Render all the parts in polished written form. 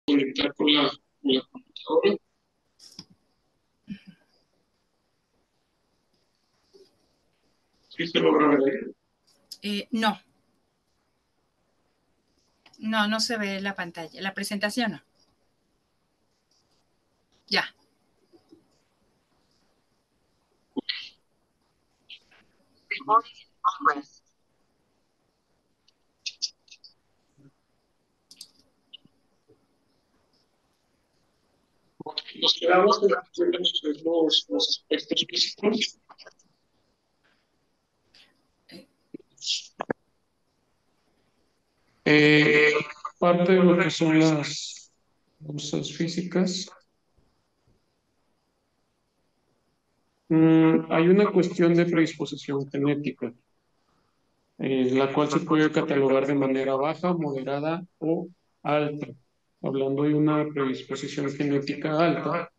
conectar con la computadora. ¿Sí se logra ver? No, no se ve la pantalla. La presentación no. Ya. Nos quedamos en los aspectos físicos. Eh, Parte de lo que son las cosas físicas, hay una cuestión de predisposición genética, la cual se puede catalogar de manera baja, moderada o alta. Hablando de una predisposición genética alta,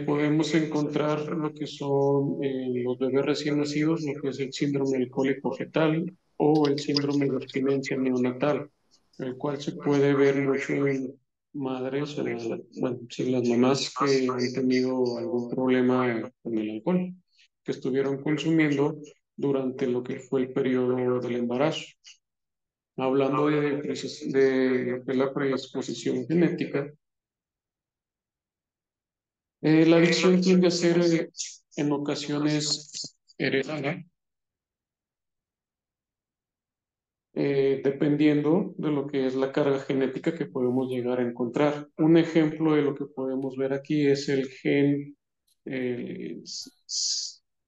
podemos encontrar lo que son los bebés recién nacidos, lo que es el síndrome del cólico fetal o el síndrome de abstinencia neonatal, el cual se puede ver mucho en madres o, bueno, sí, las mamás que han tenido algún problema con el alcohol, que estuvieron consumiendo durante lo que fue el periodo del embarazo. Hablando de la predisposición genética, la adicción tiende a ser en ocasiones heredada, dependiendo de lo que es la carga genética que podemos llegar a encontrar. Un ejemplo de lo que podemos ver aquí es el gen eh,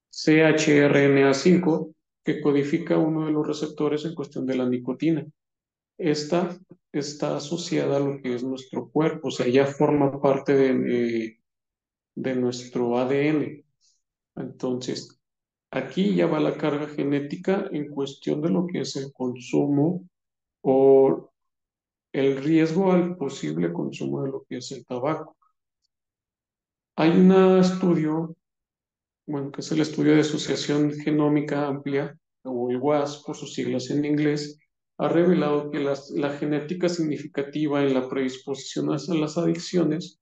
CHRNA5, que codifica uno de los receptores en cuestión de la nicotina. Esta está asociada a lo que es nuestro cuerpo, o sea, ya forma parte de nuestro ADN. Entonces, aquí ya va la carga genética en cuestión de lo que es el consumo o el riesgo al posible consumo de lo que es el tabaco. Hay un estudio, bueno, que es el estudio de asociación genómica amplia, o el WAS por sus siglas en inglés, ha revelado que la genética significativa en la predisposición a las adicciones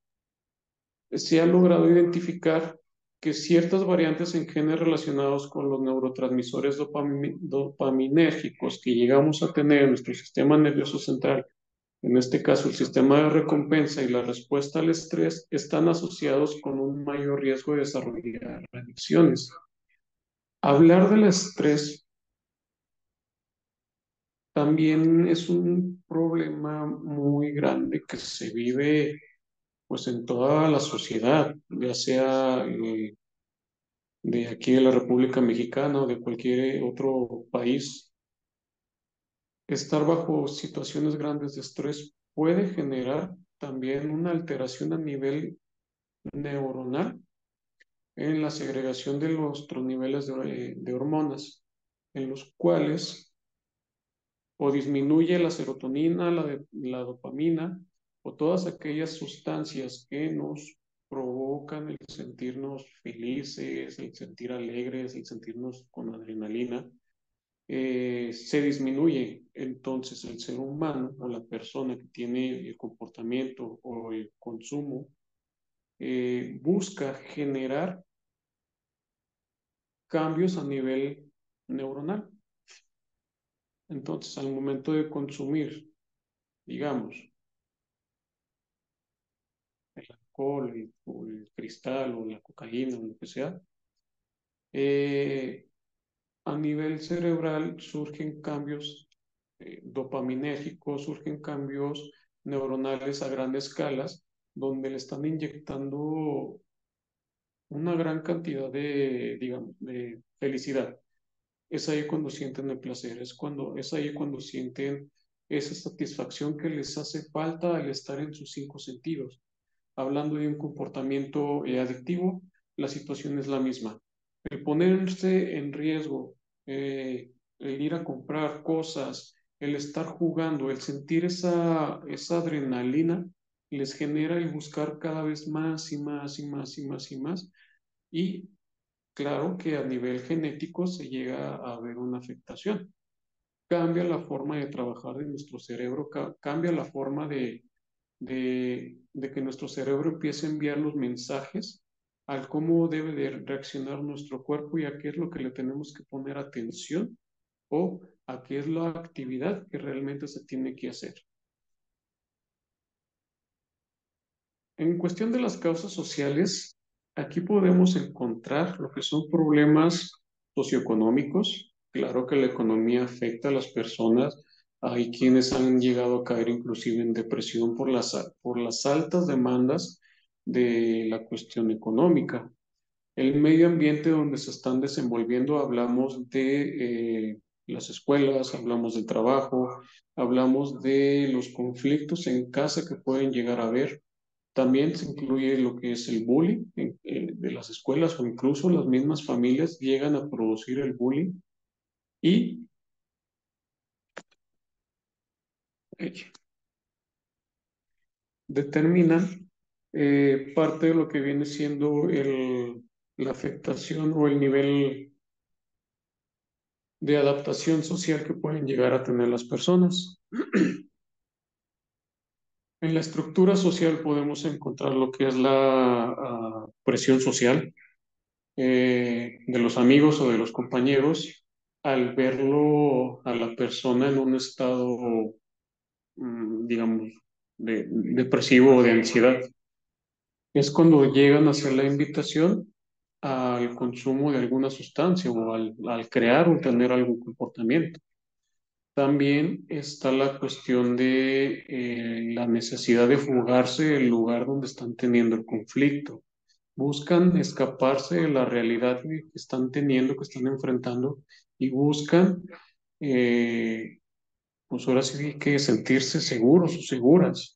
se ha logrado identificar que ciertas variantes en genes relacionados con los neurotransmisores dopaminérgicos que llegamos a tener en nuestro sistema nervioso central, en este caso el sistema de recompensa y la respuesta al estrés, están asociados con un mayor riesgo de desarrollar adicciones. Hablar del estrés también es un problema muy grande que se vive pues en toda la sociedad, ya sea de aquí de la República Mexicana o de cualquier otro país. Estar bajo situaciones grandes de estrés puede generar también una alteración a nivel neuronal en la segregación de nuestros niveles de hormonas, en los cuales o disminuye la serotonina, la dopamina o todas aquellas sustancias que nos provocan el sentirnos felices, el sentir alegres, el sentirnos con adrenalina, se disminuye. Entonces el ser humano o la persona que tiene el comportamiento o el consumo busca generar cambios a nivel neuronal. Entonces al momento de consumir, digamos, el alcohol o el cristal o la cocaína o lo que sea, eh, a nivel cerebral surgen cambios dopaminérgicos, surgen cambios neuronales a grandes escalas, donde le están inyectando una gran cantidad de, digamos, de felicidad. Es ahí cuando sienten el placer, es ahí cuando sienten esa satisfacción que les hace falta al estar en sus cinco sentidos. Hablando de un comportamiento adictivo, la situación es la misma. El ponerse en riesgo, el ir a comprar cosas, el estar jugando, el sentir esa adrenalina, les genera el buscar cada vez más y más y más y más y más. Y claro que a nivel genético se llega a ver una afectación. cambia la forma de trabajar de nuestro cerebro, cambia la forma de que nuestro cerebro empiece a enviar los mensajes al cómo debe de reaccionar nuestro cuerpo y a qué es lo que le tenemos que poner atención o a qué es la actividad que realmente se tiene que hacer. En cuestión de las causas sociales, aquí podemos encontrar lo que son problemas socioeconómicos. Claro que la economía afecta a las personas. Hay quienes han llegado a caer inclusive en depresión por las altas demandas de la cuestión económica. El medio ambiente donde se están desenvolviendo, hablamos de las escuelas, hablamos del trabajo, hablamos de los conflictos en casa que pueden llegar a haber. También se incluye lo que es el bullying de las escuelas o incluso las mismas familias llegan a producir el bullying y eh, determinan parte de lo que viene siendo la afectación o el nivel de adaptación social que pueden llegar a tener las personas. En la estructura social podemos encontrar lo que es la presión social de los amigos o de los compañeros al verlo a la persona en un estado, digamos, depresivo o de ansiedad. Es cuando llegan a hacer la invitación al consumo de alguna sustancia o al crear o tener algún comportamiento. También está la cuestión de la necesidad de fugarse del lugar donde están teniendo el conflicto. Buscan escaparse de la realidad que están teniendo, que están enfrentando y buscan, eh, pues ahora sí que sentirse seguros o seguras.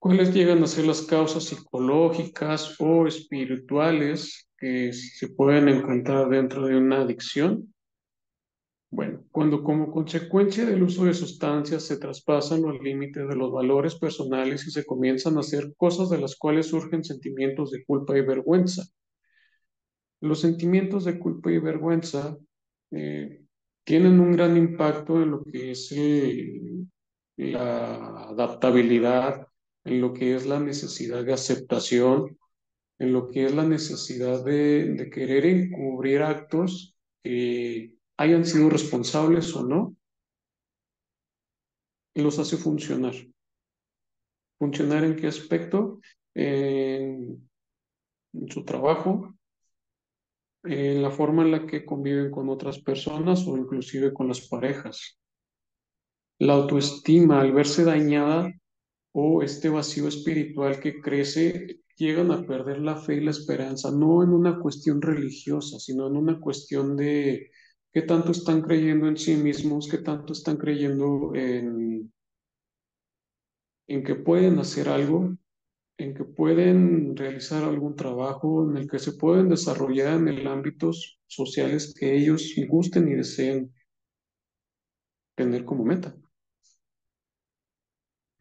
¿Cuáles llegan a ser las causas psicológicas o espirituales que se pueden encontrar dentro de una adicción? Bueno, cuando como consecuencia del uso de sustancias se traspasan los límites de los valores personales y se comienzan a hacer cosas de las cuales surgen sentimientos de culpa y vergüenza. Los sentimientos de culpa y vergüenza eh, tienen un gran impacto en lo que es la adaptabilidad, en lo que es la necesidad de aceptación, en lo que es la necesidad de querer encubrir actos que hayan sido responsables o no, y los hace funcionar. ¿Funcionar en qué aspecto? En su trabajo, en la forma en la que conviven con otras personas o inclusive con las parejas. La autoestima, al verse dañada o este vacío espiritual que crece, llegan a perder la fe y la esperanza, no en una cuestión religiosa, sino en una cuestión de qué tanto están creyendo en sí mismos, qué tanto están creyendo en que pueden hacer algo, en que pueden realizar algún trabajo, en el que se pueden desarrollar en el ámbitos sociales que ellos gusten y deseen tener como meta.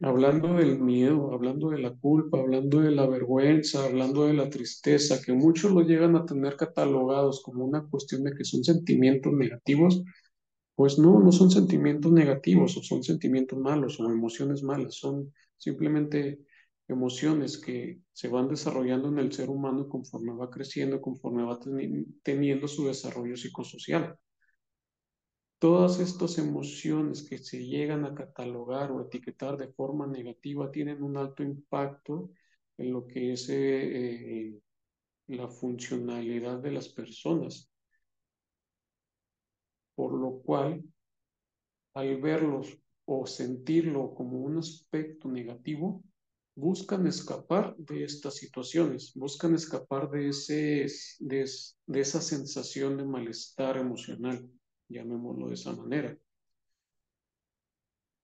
Hablando del miedo, hablando de la culpa, hablando de la vergüenza, hablando de la tristeza, que muchos lo llegan a tener catalogados como una cuestión de que son sentimientos negativos, pues no, no son sentimientos negativos o son sentimientos malos o emociones malas, son simplemente emociones que se van desarrollando en el ser humano conforme va creciendo, conforme va teniendo su desarrollo psicosocial. Todas estas emociones que se llegan a catalogar o etiquetar de forma negativa tienen un alto impacto en lo que es la funcionalidad de las personas, por lo cual al verlos o sentirlo como un aspecto negativo, buscan escapar de estas situaciones, buscan escapar de esa sensación de malestar emocional, llamémoslo de esa manera.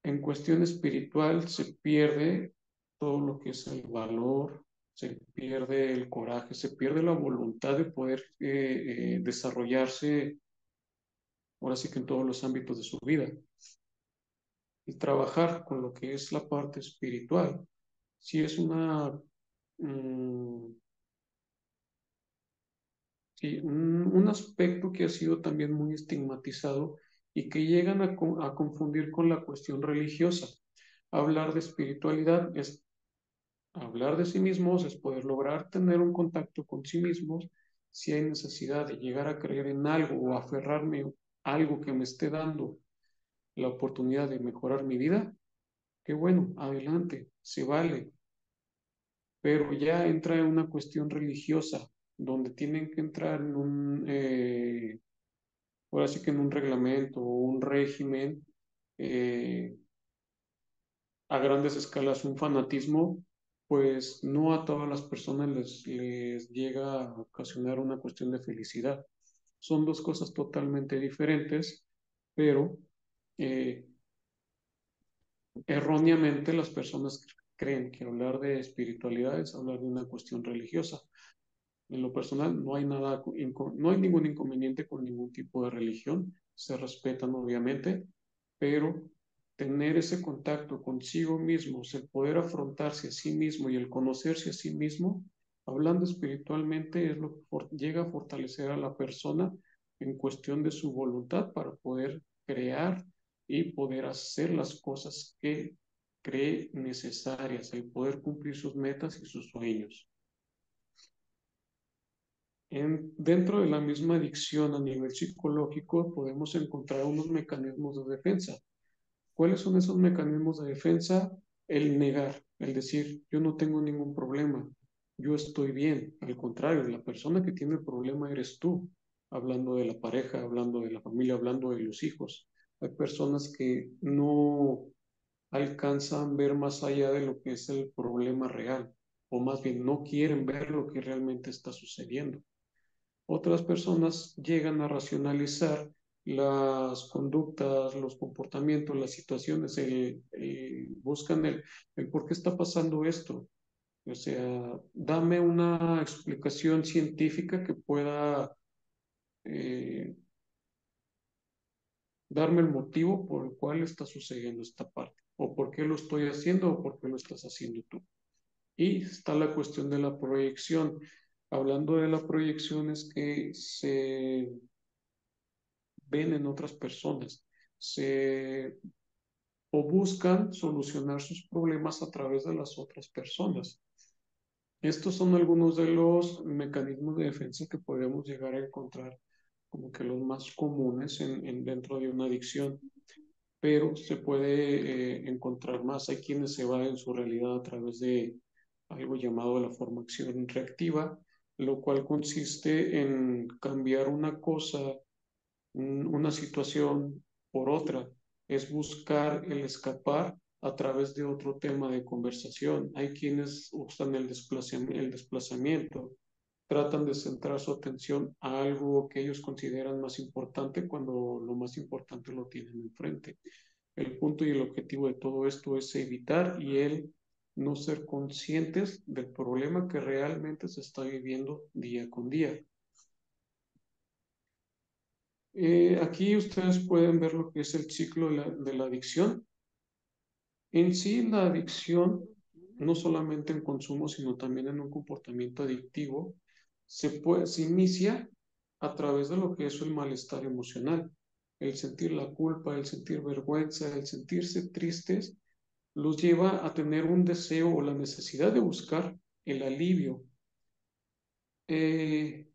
En cuestión espiritual se pierde todo lo que es el valor, se pierde el coraje, se pierde la voluntad de poder desarrollarse, ahora sí que en todos los ámbitos de su vida, y trabajar con lo que es la parte espiritual. Si es una, mm, Sí, un aspecto que ha sido también muy estigmatizado y que llegan a confundir con la cuestión religiosa. Hablar de espiritualidad es hablar de sí mismos, es poder lograr tener un contacto con sí mismos. Si hay necesidad de llegar a creer en algo o aferrarme a algo que me esté dando la oportunidad de mejorar mi vida, qué bueno, adelante, se vale, pero ya entra en una cuestión religiosa, donde tienen que entrar en ahora sí que en un reglamento o un régimen, eh, a grandes escalas, un fanatismo, pues no a todas las personas les llega a ocasionar una cuestión de felicidad. Son dos cosas totalmente diferentes, pero eh, erróneamente las personas creen que hablar de espiritualidad es hablar de una cuestión religiosa. En lo personal, no hay nada, no hay ningún inconveniente con ningún tipo de religión, se respetan obviamente, pero tener ese contacto consigo mismo, el poder afrontarse a sí mismo y el conocerse a sí mismo, hablando espiritualmente, es lo que llega a fortalecer a la persona en cuestión de su voluntad para poder crear y poder hacer las cosas que cree necesarias, el poder cumplir sus metas y sus sueños. Dentro de la misma adicción a nivel psicológico podemos encontrar unos mecanismos de defensa. ¿Cuáles son esos mecanismos de defensa? El negar, el decir, yo no tengo ningún problema, yo estoy bien. Al contrario, la persona que tiene el problema eres tú, hablando de la pareja, hablando de la familia, hablando de los hijos. Hay personas que no alcanzan a ver más allá de lo que es el problema real, o más bien no quieren ver lo que realmente está sucediendo. Otras personas llegan a racionalizar las conductas, los comportamientos, las situaciones, buscan el por qué está pasando esto. O sea, dame una explicación científica que pueda eh, darme el motivo por el cual está sucediendo esta parte, o por qué lo estoy haciendo, o por qué lo estás haciendo tú. Y está la cuestión de la proyección. Hablando de la proyección es que se ven en otras personas, o buscan solucionar sus problemas a través de las otras personas. Estos son algunos de los mecanismos de defensa que podemos llegar a encontrar como que los más comunes dentro de una adicción, pero se puede encontrar más. Hay quienes se van en su realidad a través de algo llamado la formación reactiva, lo cual consiste en cambiar una cosa, una situación por otra, es buscar el escapar a través de otro tema de conversación. Hay quienes usan el desplazamiento, tratan de centrar su atención a algo que ellos consideran más importante cuando lo más importante lo tienen enfrente. El punto y el objetivo de todo esto es evitar y el no ser conscientes del problema que realmente se está viviendo día con día. Aquí ustedes pueden ver lo que es el ciclo de la adicción. En sí, la adicción, no solamente en consumo, sino también en un comportamiento adictivo, se inicia a través de lo que es el malestar emocional. El sentir la culpa, el sentir vergüenza, el sentirse tristes, los lleva a tener un deseo o la necesidad de buscar el alivio. Eh,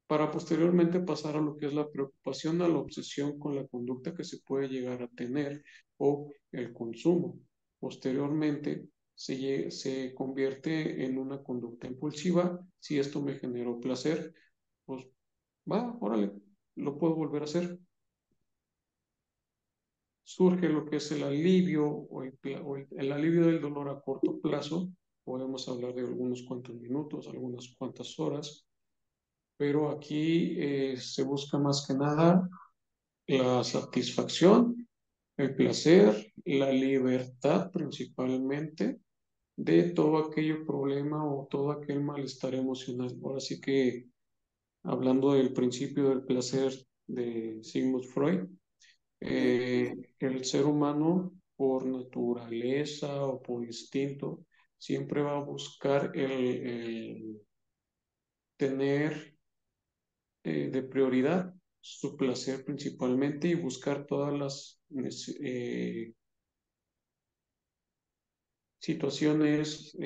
para posteriormente pasar a lo que es la preocupación, a la obsesión con la conducta que se puede llegar a tener o el consumo. Posteriormente se convierte en una conducta impulsiva. Si esto me generó placer, pues va, órale, lo puedo volver a hacer. Surge lo que es el alivio o el alivio del dolor a corto plazo. Podemos hablar de algunos cuantos minutos, algunas cuantas horas, pero aquí se busca más que nada la satisfacción, el placer, la libertad principalmente de todo aquello problema o todo aquel malestar emocional. Ahora sí que hablando del principio del placer de Sigmund Freud, el ser humano por naturaleza o por instinto siempre va a buscar el tener de prioridad su placer principalmente y buscar todas las situaciones,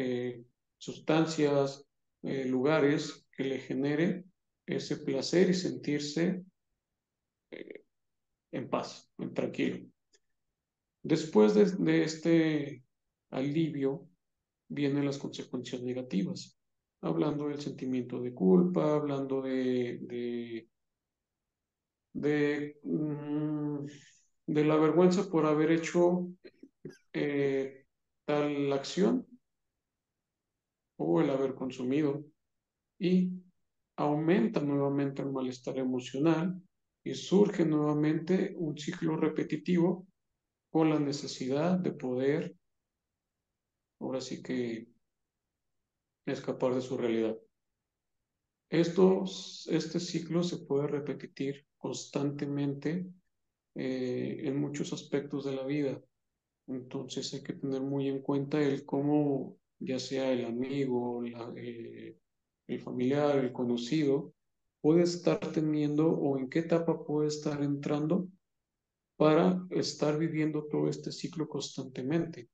sustancias, lugares que le generen ese placer y sentirse en paz, en tranquilo. Después de este alivio vienen las consecuencias negativas, hablando del sentimiento de culpa, hablando de la vergüenza por haber hecho eh, tal acción o el haber consumido y aumenta nuevamente el malestar emocional y surge nuevamente un ciclo repetitivo con la necesidad de poder, ahora sí que, escapar de su realidad. Este ciclo se puede repetir constantemente en muchos aspectos de la vida. Entonces hay que tener muy en cuenta el cómo, ya sea el amigo, el familiar, el conocido, puede estar teniendo o en qué etapa puede estar entrando para estar viviendo todo este ciclo constantemente.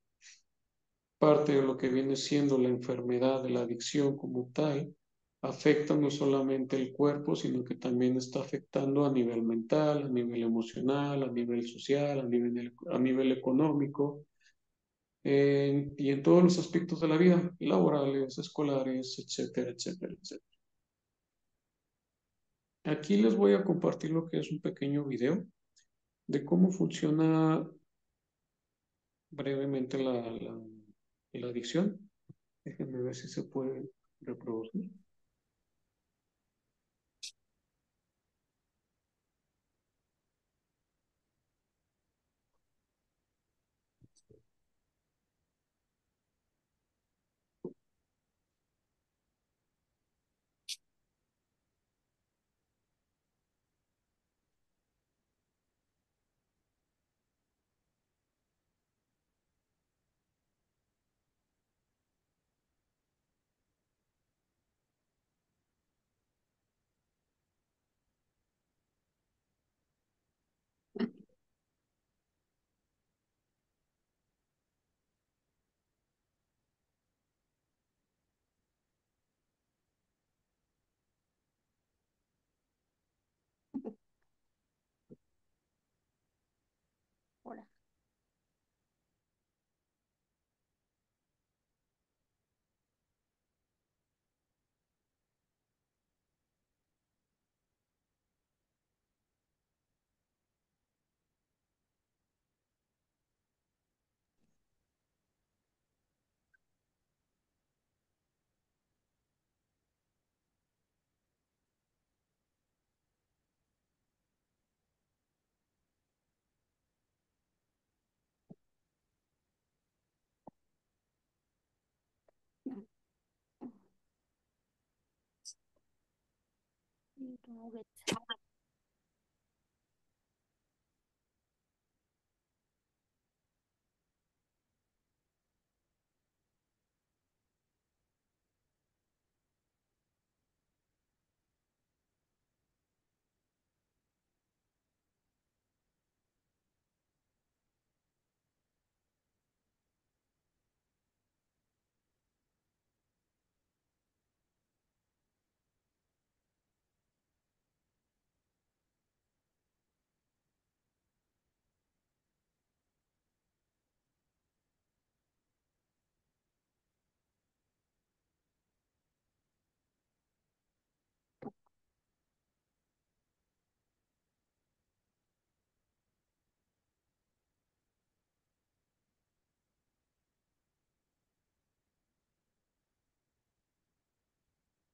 Parte de lo que viene siendo la enfermedad de la adicción como tal, afecta no solamente el cuerpo, sino que también está afectando a nivel mental, a nivel emocional, a nivel social, a nivel económico, y en todos los aspectos de la vida, laborales, escolares, etcétera, etcétera, etcétera. Aquí les voy a compartir lo que es un pequeño video de cómo funciona brevemente la adicción. Déjenme ver si se puede reproducir. Hola.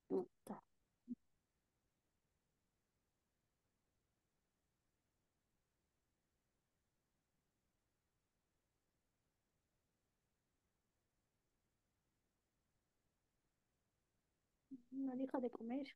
Puta. No deja de comer.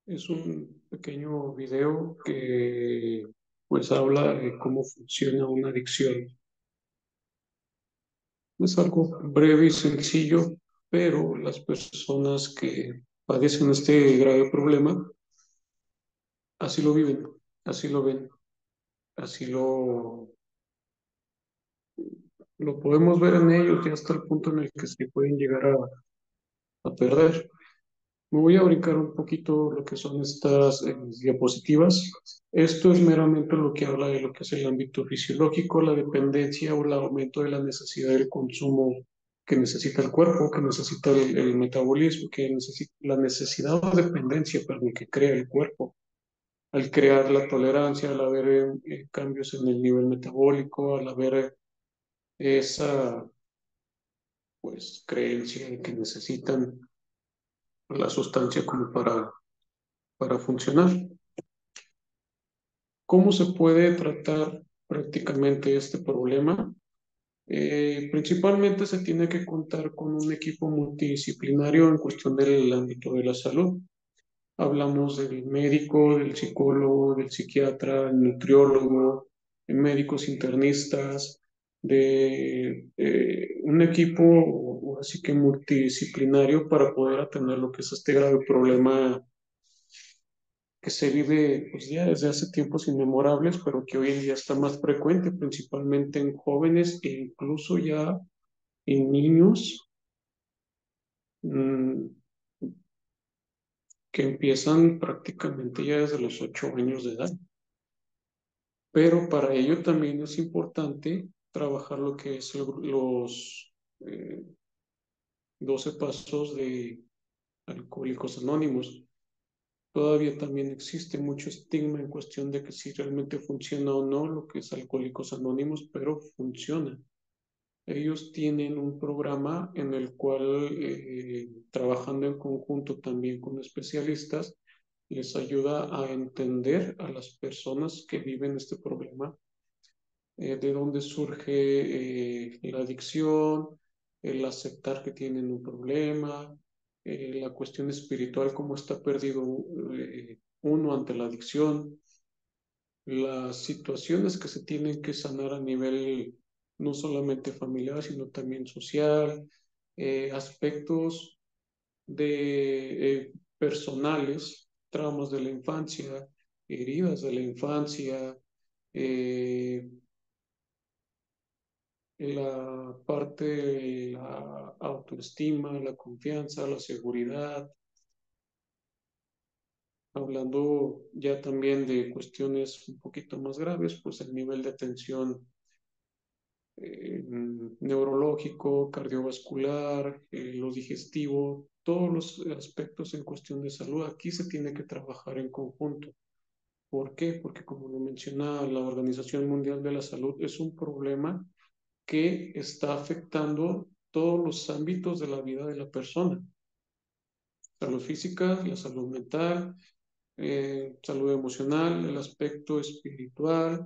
Es un pequeño video que pues habla de cómo funciona una adicción. Es algo breve y sencillo, pero las personas que padecen este grave problema así lo viven, así lo ven, así lo podemos ver en ellos ya hasta el punto en el que se pueden llegar a perder. Me voy a brincar un poquito lo que son estas diapositivas. Esto es meramente lo que habla de lo que es el ámbito fisiológico, la dependencia o el aumento de la necesidad del consumo que necesita el cuerpo, que necesita el metabolismo, que necesita la necesidad o dependencia, perdón, que crea el cuerpo. Al crear la tolerancia, al haber cambios en el nivel metabólico, al haber esa pues creencia de que necesitan la sustancia como para funcionar. ¿Cómo se puede tratar prácticamente este problema? Principalmente se tiene que contar con un equipo multidisciplinario en cuestión del ámbito de la salud. Hablamos del médico, del psicólogo, del psiquiatra, el nutriólogo, de médicos internistas, de un equipo así que multidisciplinario para poder atender lo que es este grave problema que se vive pues ya desde hace tiempos inmemorables, pero que hoy en día está más frecuente, principalmente en jóvenes e incluso ya en niños mm, que empiezan prácticamente ya desde los 8 años de edad. Pero para ello también es importante trabajar lo que es los 12 pasos de Alcohólicos Anónimos. Todavía también existe mucho estigma en cuestión de que si realmente funciona o no lo que es Alcohólicos Anónimos, pero funciona. Ellos tienen un programa en el cual, trabajando en conjunto también con especialistas, les ayuda a entender a las personas que viven este problema, de dónde surge la adicción, el aceptar que tienen un problema, la cuestión espiritual, cómo está perdido uno ante la adicción, las situaciones que se tienen que sanar a nivel no solamente familiar, sino también social, aspectos de personales, traumas de la infancia, heridas de la infancia, eh, la parte de la autoestima, la confianza, la seguridad, hablando ya también de cuestiones un poquito más graves, pues el nivel de atención neurológico, cardiovascular, lo digestivo, todos los aspectos en cuestión de salud, aquí se tiene que trabajar en conjunto. ¿Por qué? Porque como lo menciona la Organización Mundial de la Salud, es un problema que está afectando todos los ámbitos de la vida de la persona. Salud física, la salud mental, salud emocional, el aspecto espiritual,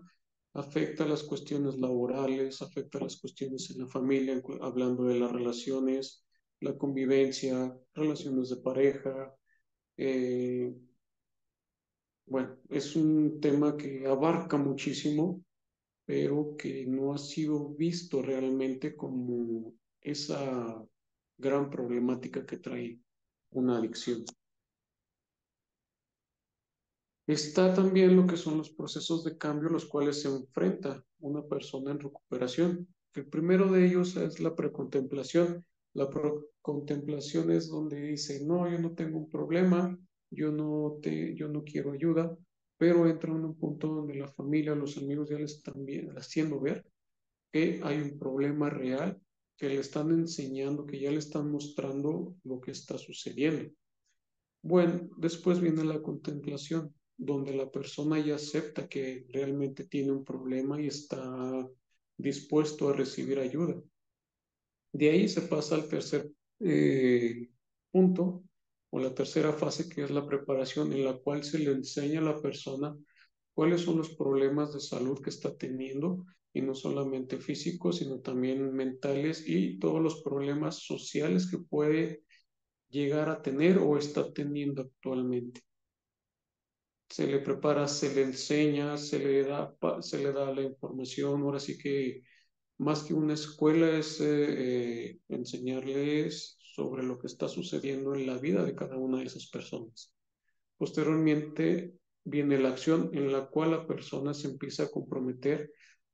afecta las cuestiones laborales, afecta las cuestiones en la familia, hablando de las relaciones, la convivencia, relaciones de pareja. eh, bueno, es un tema que abarca muchísimo, pero que no ha sido visto realmente como esa gran problemática que trae una adicción. Está también lo que son los procesos de cambio a los cuales se enfrenta una persona en recuperación. El primero de ellos es la precontemplación. La precontemplación es donde dice, no, yo no tengo un problema, yo no quiero ayuda, pero entra en un punto donde la familia, los amigos ya le están haciendo ver que hay un problema real, que le están enseñando, que ya le están mostrando lo que está sucediendo. Bueno, después viene la contemplación, donde la persona ya acepta que realmente tiene un problema y está dispuesto a recibir ayuda. De ahí se pasa al tercer punto o la tercera fase, que es la preparación, en la cual se le enseña a la persona cuáles son los problemas de salud que está teniendo, y no solamente físicos, sino también mentales y todos los problemas sociales que puede llegar a tener o está teniendo actualmente. se le prepara, se le enseña, se le da la información. Ahora sí que más que una escuela es enseñarles sobre lo que está sucediendo en la vida de cada una de esas personas. Posteriormente viene la acción en la cual la persona se empieza a comprometer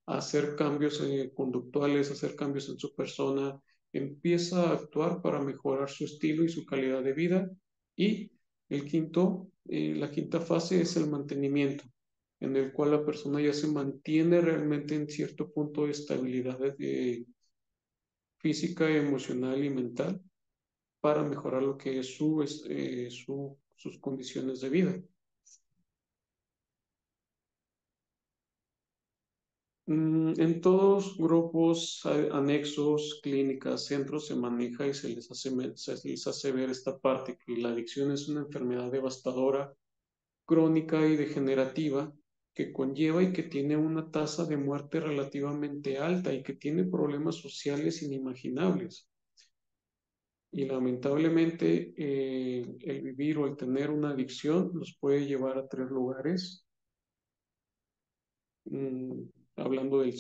a hacer cambios conductuales, a hacer cambios en su persona, empieza a actuar para mejorar su estilo y su calidad de vida. Y la quinta fase es el mantenimiento, en el cual la persona ya se mantiene realmente en cierto punto de estabilidad física, emocional y mental para mejorar lo que es sus condiciones de vida. En todos grupos, anexos, clínicas, centros se maneja y se les hace ver esta parte, que la adicción es una enfermedad devastadora, crónica y degenerativa que conlleva y que tiene una tasa de muerte relativamente alta y que tiene problemas sociales inimaginables. Y lamentablemente el vivir o el tener una adicción nos puede llevar a tres lugares. Mm, Hablando el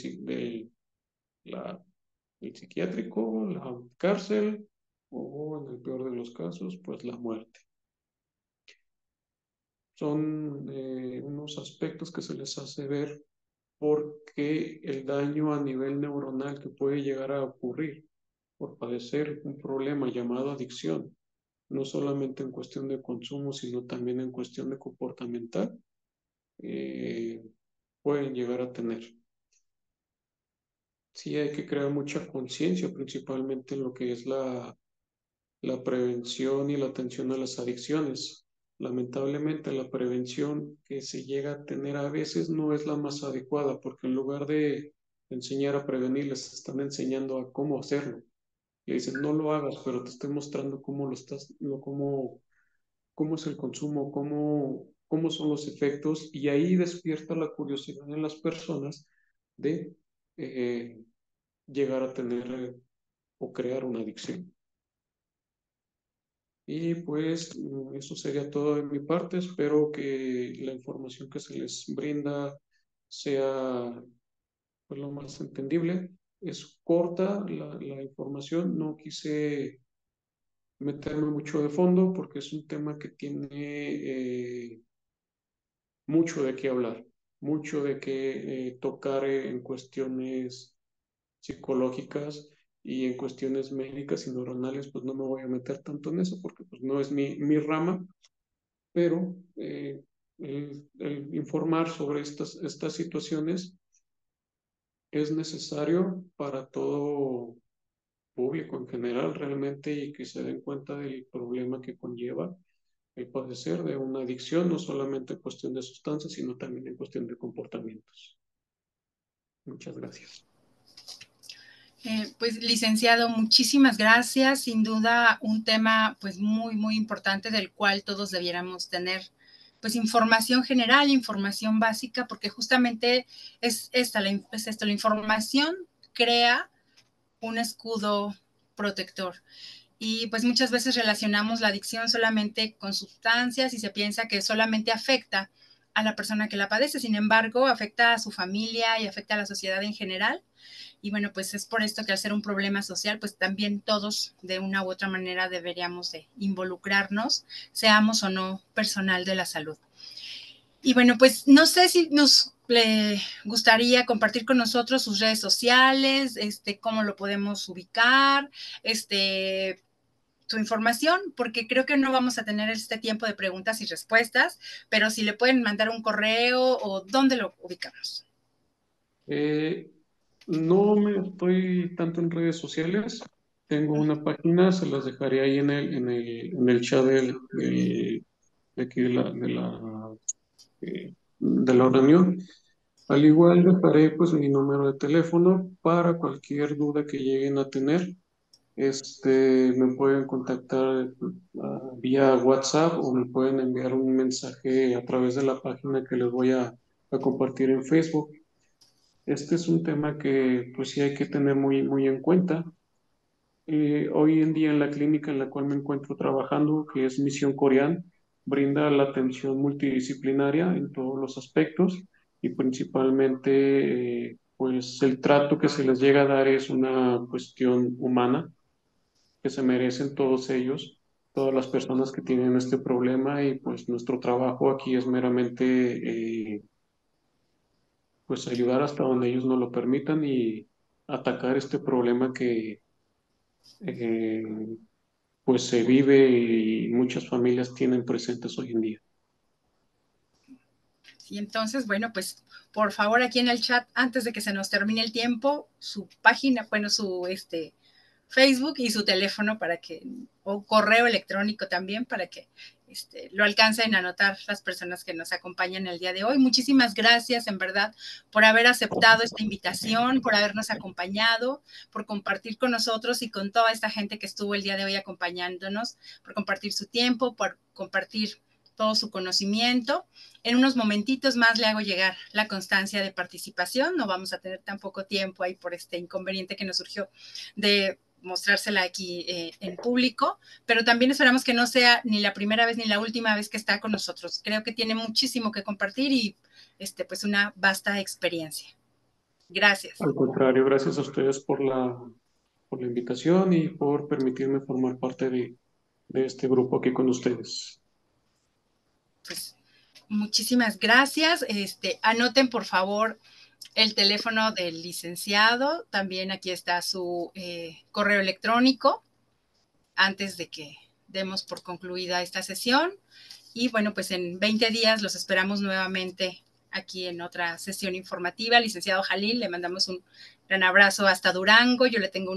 psiquiátrico, la cárcel o en el peor de los casos, pues la muerte. Son unos aspectos que se les hace ver porque el daño a nivel neuronal que puede llegar a ocurrir por padecer un problema llamado adicción, no solamente en cuestión de consumo, sino también en cuestión de comportamental, eh, pueden llegar a tener. Sí, hay que crear mucha conciencia, principalmente en lo que es la prevención y la atención a las adicciones. Lamentablemente, la prevención que se llega a tener a veces no es la más adecuada, porque en lugar de enseñar a prevenir, les están enseñando a cómo hacerlo. Le dicen, no lo hagas, pero te estoy mostrando cómo lo estás, cómo es el consumo, cómo son los efectos, y ahí despierta la curiosidad en las personas de eh, llegar a tener o crear una adicción. Y pues eso sería todo de mi parte. Espero que la información que se les brinda sea pues, lo más entendible. Es corta la información, no quise meterme mucho de fondo porque es un tema que tiene mucho de qué hablar, mucho de qué tocar en cuestiones psicológicas y en cuestiones médicas y neuronales, pues no me voy a meter tanto en eso porque pues no es mi rama, pero el informar sobre estas situaciones es necesario para todo público en general realmente y que se den cuenta del problema que conlleva el padecer de una adicción, no solamente en cuestión de sustancias, sino también en cuestión de comportamientos. Muchas gracias. Pues licenciado, muchísimas gracias. Sin duda un tema pues muy, muy importante del cual todos debiéramos tener pues información general, información básica, porque justamente es esto, la información crea un escudo protector. Y pues muchas veces relacionamos la adicción solamente con sustancias y se piensa que solamente afecta a la persona que la padece. Sin embargo, afecta a su familia y afecta a la sociedad en general. Y bueno, pues es por esto que al ser un problema social, pues también todos de una u otra manera deberíamos de involucrarnos, seamos o no personal de la salud. Y bueno, pues no sé si nos le gustaría compartir con nosotros sus redes sociales, cómo lo podemos ubicar, su información, porque creo que no vamos a tener este tiempo de preguntas y respuestas, pero si le pueden mandar un correo o dónde lo ubicamos. No me estoy tanto en redes sociales. Tengo una página, se las dejaré ahí en el chat de aquí de la reunión. Al igual dejaré pues mi número de teléfono para cualquier duda que lleguen a tener. Me pueden contactar vía WhatsApp o me pueden enviar un mensaje a través de la página que les voy a compartir en Facebook. Este es un tema que pues sí hay que tener muy, muy en cuenta. Hoy en día en la clínica en la cual me encuentro trabajando, que es Misión Coreana, brinda la atención multidisciplinaria en todos los aspectos y principalmente pues el trato que se les llega a dar es una cuestión humana que se merecen todos ellos, todas las personas que tienen este problema y pues nuestro trabajo aquí es meramente pues ayudar hasta donde ellos nos lo permitan y atacar este problema que eh, pues se vive y muchas familias tienen presentes hoy en día. Y entonces, bueno, pues por favor aquí en el chat, antes de que se nos termine el tiempo, su página, bueno, su Facebook y su teléfono para que, o correo electrónico también para que lo alcancen a anotar las personas que nos acompañan el día de hoy. Muchísimas gracias, en verdad, por haber aceptado esta invitación, por habernos acompañado, por compartir con nosotros y con toda esta gente que estuvo el día de hoy acompañándonos, por compartir su tiempo, por compartir todo su conocimiento. En unos momentitos más le hago llegar la constancia de participación. No vamos a tener tan poco tiempo ahí por este inconveniente que nos surgió de mostrársela aquí en público, pero también esperamos que no sea ni la primera vez ni la última vez que está con nosotros. Creo que tiene muchísimo que compartir y pues una vasta experiencia. Gracias. Al contrario, gracias a ustedes por la invitación y por permitirme formar parte de este grupo aquí con ustedes. Pues muchísimas gracias. Anoten, por favor, el teléfono del licenciado. También aquí está su correo electrónico antes de que demos por concluida esta sesión. Y bueno, pues en 20 días los esperamos nuevamente aquí en otra sesión informativa. Licenciado Jalil, le mandamos un gran abrazo hasta Durango. Yo le tengo un